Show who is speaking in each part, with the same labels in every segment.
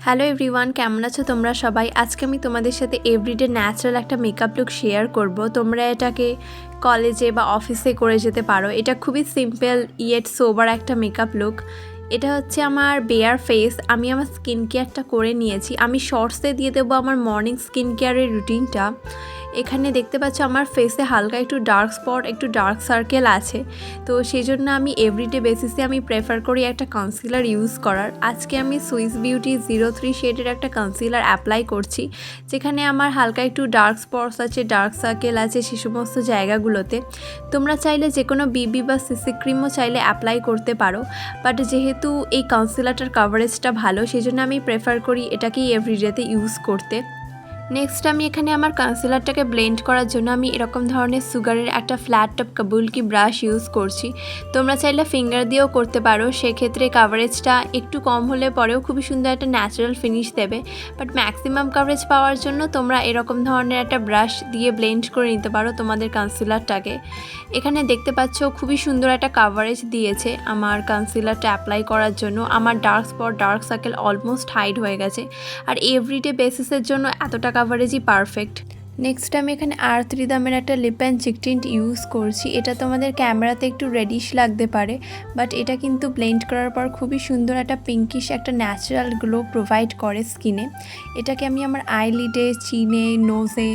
Speaker 1: Hello everyone, কেমন আছো তোমরা সবাই? আজকে আমি তোমাদের সাথে এভরিডে ন্যাচারাল একটা মেকআপ লুক শেয়ার করব। তোমরা এটাকে কলেজে বা অফিসে করে যেতে পারো। এটা খুবই সিম্পল ইয়েট সোবার একটা মেকআপ লুক। এটা হচ্ছে আমার বেয়ার ফেস। আমি আমার স্কিন কেয়ারটা করে নিয়েছি। আমি শর্টসে দিয়ে দেবো আমার মর্নিং স্কিন কেয়ারের রুটিনটা। এখানে দেখতে পাচ্ছ আমার ফেসে হালকা একটু ডার্ক স্পট, একটু ডার্ক সার্কেল আছে। তো সেই জন্য আমি এভরিডে বেসিসে আমি প্রেফার করি একটা কনসিলার ইউজ করার। আজকে আমি সুইস বিউটি 03 শেডের একটা কনসিলার অ্যাপ্লাই করছি, যেখানে আমার হালকা একটু ডার্ক স্পটস আছে, ডার্ক সার্কেল আছে সে সমস্ত জায়গাগুলোতে। তোমরা চাইলে যে কোনো বিবি বা সিসি ক্রিমও চাইলে অ্যাপ্লাই করতে পারো, বাট যেহেতু এই কনসিলারটার কভারেজটা ভালো সেই জন্য আমি প্রেফার করি এটাকেই এভরিডেতে ইউজ করতে। নেক্সট আমি এখানে আমার কনসিলারটাকে ব্লেন্ড করার জন্য আমি এরকম ধরনের সুগারের একটা ফ্ল্যাট টপ কাবুলকি ব্রাশ ইউজ করছি। তোমরা চাইলে ফিঙ্গার দিয়েও করতে পারো, সেক্ষেত্রে কাভারেজটা একটু কম হলে পরেও খুবই সুন্দর একটা ন্যাচারাল ফিনিশ দেবে। বাট ম্যাক্সিমাম কাভারেজ পাওয়ার জন্য তোমরা এরকম ধরনের একটা ব্রাশ দিয়ে ব্লেন্ড করে নিতে পারো তোমাদের কনসিলারটাকে। এখানে দেখতে পাচ্ছ খুবই সুন্দর একটা কাভারেজ দিয়েছে আমার কনসিলারটা অ্যাপ্লাই করার জন্য। আমার dark spot, dark circle almost hide হয়ে গেছে, আর এভরিডে বেসিসের জন্য এতটা কাভারেজই পারফেক্ট। নেক্সট আমি এখানে আর্থ রিদমের একটা lip and cheek tint use করছি। এটা তোমাদের ক্যামেরাতে একটু রেডিশ লাগতে পারে, বাট এটা কিন্তু ব্লেন্ড করার পর খুবই সুন্দর একটা পিঙ্কিশ একটা ন্যাচারাল গ্লো প্রোভাইড করে স্কিনে। এটাকে আমি আমার আইলিডে, চিনে, নোজে,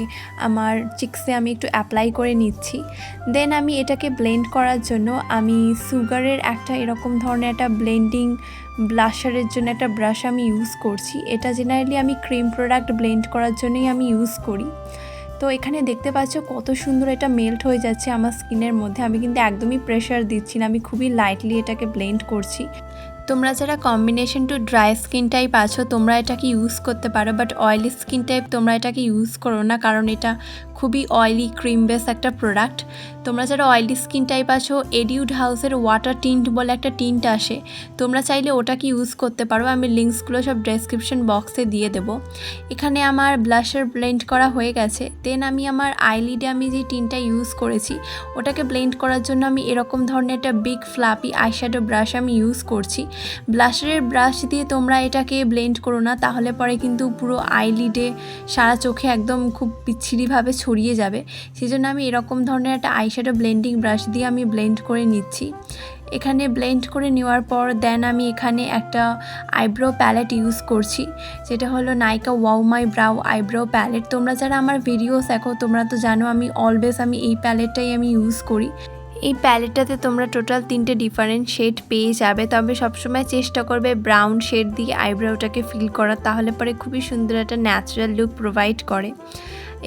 Speaker 1: আমার চিক্সে আমি একটু অ্যাপ্লাই করে নিচ্ছি। দেন আমি এটাকে ব্লেন্ড করার জন্য আমি সুগারের একটা এরকম ধরনের একটা ব্লেন্ডিং ব্লাশারের জন্য একটা ব্রাশ আমি ইউজ করছি। এটা জেনারেলি আমি ক্রিম প্রোডাক্ট ব্লেন্ড করার জন্যই আমি ইউজ করি। তো এখানে দেখতে পাচ্ছ কত সুন্দর এটা মেল্ট হয়ে যাচ্ছে আমার স্কিনের মধ্যে। আমি কিন্তু একদমই প্রেশার দিচ্ছি না, আমি খুবই লাইটলি এটাকে ব্লেন্ড করছি। তোমরা যারা combination to dry skin type আছো তোমরা এটাকে ইউজ করতে পারো, বাট অয়েলি স্কিন টাইপ তোমরা এটাকে ইউজ করো না, কারণ এটা খুবই অয়েলি ক্রিম বেস একটা প্রোডাক্ট। তোমরা যারা অয়েলি স্কিন টাইপ আছো এটিউড হাউসের ওয়াটার টিন্ট বলে একটা টিন্ট আসে, তোমরা চাইলে ওটাকে ইউজ করতে পারো। আমি লিঙ্কসগুলো সব ডেসক্রিপশন বক্সে দিয়ে দেবো। এখানে আমার ব্লাশার ব্লেন্ড করা হয়ে গেছে। দেন আমি আমার আইলিডে আমি যে টিনটা ইউজ করেছি ওটাকে ব্লেন্ড করার জন্য আমি এরকম ধরনের একটা বিগ ফ্লাপি আইশ্যাডো ব্রাশ আমি ইউজ করছি। ব্লাশারের ব্রাশ দিয়ে তোমরা এটাকে ব্লেন্ড করো না, তাহলে পরে কিন্তু পুরো আইলিডে সারা চোখে একদম খুব বিচ্ছিরিভাবে ছড়িয়ে যাবে। সেই জন্য আমি এরকম ধরনের একটা আইশ্যাডো ব্লেন্ডিং ব্রাশ দিয়ে আমি ব্লেন্ড করে নিচ্ছি। এখানে ব্লেন্ড করে নেওয়ার পর দেন আমি এখানে একটা আইব্রো প্যালেট ইউজ করছি, যেটা হলো Nykaa wow my brow eyebrow palette. তোমরা যারা আমার ভিডিওস দেখো তোমরা তো জানো আমি অলওয়েজ আমি এই প্যালেটটাই আমি ইউজ করি। এই প্যালেটটাতে তোমরা টোটাল 3টে ডিফারেন্ট শেড পেয়ে যাবে, তবে সবসময় চেষ্টা করবে ব্রাউন শেড দিয়ে আইব্রোটাকে ফিল করার, তাহলে পরে খুবই সুন্দর একটা ন্যাচারাল লুক প্রোভাইড করে।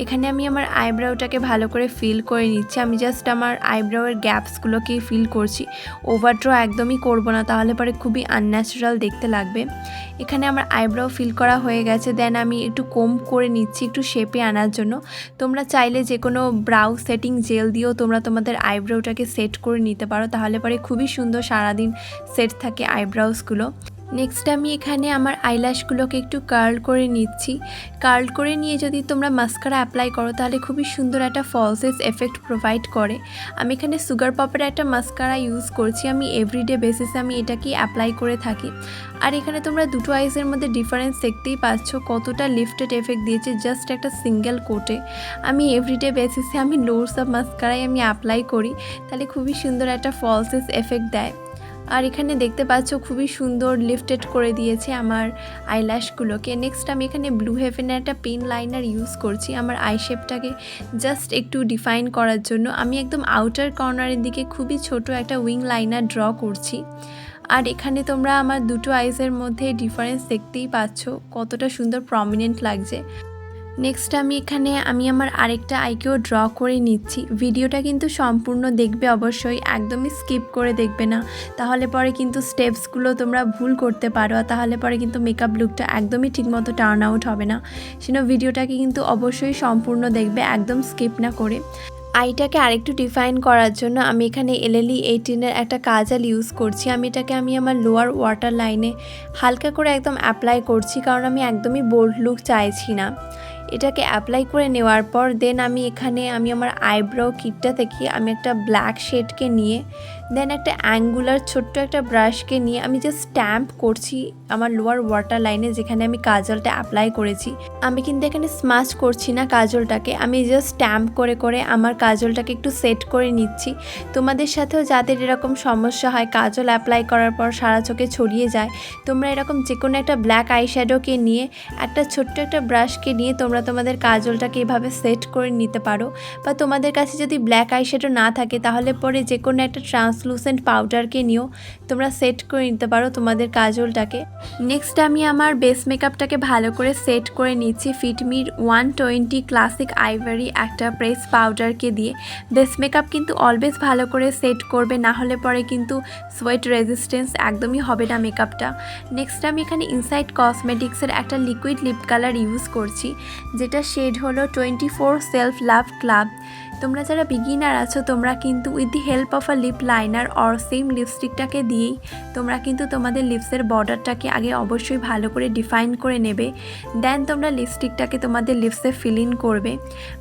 Speaker 1: এখানে আমি আমার আইব্রোটাকে ভালো করে ফিল করে নিচ্ছি। আমি জাস্ট আমার আইব্রোয়ের গ্যাপসগুলোকেই ফিল করছি, ওভারড্র একদমই করব না, তাহলে পরে খুবই আনন্যাচারাল দেখতে লাগবে। এখানে আমার আইব্রো ফিল করা হয়ে গেছে। দেন আমি একটু কোম করে নিচ্ছি একটু শেপে আনার জন্য। তোমরা চাইলে যে কোনো ব্রাউ সেটিং জেল দিয়েও তোমরা তোমাদের আইব্রোটাকে সেট করে নিতে পারো, তাহলে পরে খুবই সুন্দর সারাদিন সেট থাকে আইব্রাউসগুলো। নেক্সট আমি এখানে আমার আইল্যাশগুলোকে একটু কার্ল করে নিচ্ছি। কার্ল করে নিয়ে যদি তোমরা মাস্কারা অ্যাপ্লাই করো তাহলে খুবই সুন্দর একটা ফলসেস এফেক্ট প্রোভাইড করে। আমি এখানে সুগার পপের একটা মাস্কারা ইউজ করছি। আমি এভরিডে বেসিসে আমি এটাকেই অ্যাপ্লাই করে থাকি। আর এখানে তোমরা দুটো আইসের মধ্যে ডিফারেন্স দেখতেই পাচ্ছ কতটা লিফটেড এফেক্ট দিয়েছে জাস্ট একটা সিঙ্গেল কোটে। আমি এভরিডে বেসিসে আমি লোডস অফ মাস্কারাই আমি অ্যাপ্লাই করি, তাহলে খুবই সুন্দর একটা ফলসেস এফেক্ট দেয়। আর এখানে দেখতে পাচ্ছ খুবই সুন্দর লিফটেড করে দিয়েছে আমার আইল্যাশগুলোকে। নেক্সট আমি এখানে ব্লু হেভেনের একটা পেন লাইনার ইউজ করছি আমার আই শেপটাকে জাস্ট একটু ডিফাইন করার জন্য। আমি একদম আউটার কর্নারের দিকে খুবই ছোট একটা উইং লাইনার ড্র করছি। আর এখানে তোমরা আমার দুটো আইসের মধ্যে ডিফারেন্স দেখতেই পাচ্ছ কতটা সুন্দর প্রমিনেন্ট লাগছে। নেক্সট আমি এখানে আমার আরেকটা আইকেও ড্র করে নিচ্ছি। ভিডিওটা কিন্তু সম্পূর্ণ দেখবে অবশ্যই, একদমই স্কিপ করে দেখবে না, তাহলে পরে কিন্তু স্টেপসগুলো তোমরা ভুল করতে পারো, আর তাহলে পরে কিন্তু মেকআপ লুকটা একদমই ঠিকমতো টার্ন আউট হবে না। সেজন্য ভিডিওটাকে কিন্তু অবশ্যই সম্পূর্ণ দেখবে, একদম স্কিপ না করে। আইটাকে আরেকটু ডিফাইন করার জন্য আমি এখানে Elle 18-এর একটা কাজাল ইউজ করছি। আমি এটাকে আমার লোয়ার ওয়াটার লাইনে হালকা করে একদম অ্যাপ্লাই করছি, কারণ আমি একদমই বোল্ড লুক চাইছি না। এটাকে অ্যাপ্লাই করে নেওয়ার পর দেন আমি এখানে আমার আইব্রো কিটটা থেকে আমি একটা ব্ল্যাক শেডকে নিয়ে দেন একটা অ্যাঙ্গুলার ছোট্ট একটা ব্রাশকে নিয়ে আমি জাস্ট স্ট্যাম্প করছি আমার লোয়ার ওয়াটার লাইনে, যেখানে আমি কাজলটা অ্যাপ্লাই করেছি। আমি কিন্তু এখানে স্মাচ করছি না কাজলটাকে, আমি জাস্ট স্ট্যাম্প করে করে আমার কাজলটাকে একটু সেট করে নিচ্ছি। তোমাদের সাথেও যাদের এরকম সমস্যা হয় কাজল অ্যাপ্লাই করার পর সারা চোখে ছড়িয়ে যায়, তোমরা এরকম যে কোনো একটা ব্ল্যাক আইশ্যাডোকে নিয়ে একটা ছোট্ট একটা ব্রাশকে নিয়ে তোমরা তোমাদের কাজলটাকে এভাবে সেট করে নিতে পারো। বা তোমাদের কাছে যদি ব্ল্যাক আইশ্যাডো না থাকে তাহলে পরে যে কোনো একটা ট্রান্সলুসেন্ট পাউডারকে নিয়েও তোমরা সেট করে নিতে পারো তোমাদের কাজলটাকে। নেক্সট আমি আমার বেস মেকআপটাকে ভালো করে সেট করে নিচ্ছি ফিটমির 120 ক্লাসিক আইভারি একটা প্রেস পাউডারকে দিয়ে। বেস মেকআপ কিন্তু অলওয়েজ ভালো করে সেট করবে, না হলে পরে কিন্তু সোয়েট রেজিস্ট্যান্স একদমই হবে না মেকআপটা। নেক্সট আমি এখানে ইনসাইড কসমেটিক্সের একটা লিকুইড লিপ কালার ইউজ করছি, যেটা শেড হলো 24 সেলফ লাভ ক্লাব। তোমরা যারা বিগিনার আছো তোমরা কিন্তু with the help of a lip liner or same লিপস্টিকটাকে দিয়েই তোমরা কিন্তু তোমাদের লিপসের বর্ডারটাকে আগে অবশ্যই ভালো করে ডিফাইন করে নেবে, দেন তোমরা লিপস্টিকটাকে তোমাদের লিপসে ফিল ইন করবে।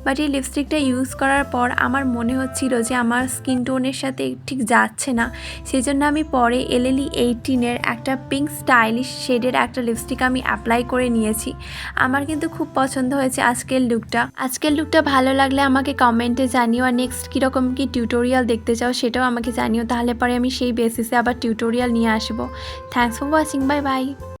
Speaker 1: বাট এই লিপস্টিকটা ইউজ করার পর আমার মনে হচ্ছিল যে আমার স্কিন টোনের সাথে ঠিক যাচ্ছে না, সেই জন্য আমি পরে Elle 18-এর একটা পিঙ্ক স্টাইলিশ শেডের একটা লিপস্টিক আমি অ্যাপ্লাই করে নিয়েছি। আমার কিন্তু খুব পছন্দ হয়েছে আজকের লুকটা ভালো লাগলে আমাকে কমেন্টে জানিও, আর নেক্সট কীরকম কি টিউটোরিয়াল দেখতে চাও সেটাও আমাকে জানিও, তাহলে পরে আমি সেই বেসিসে আবার টিউটোরিয়াল নিয়ে আসবো। Thanks for watching, bye bye.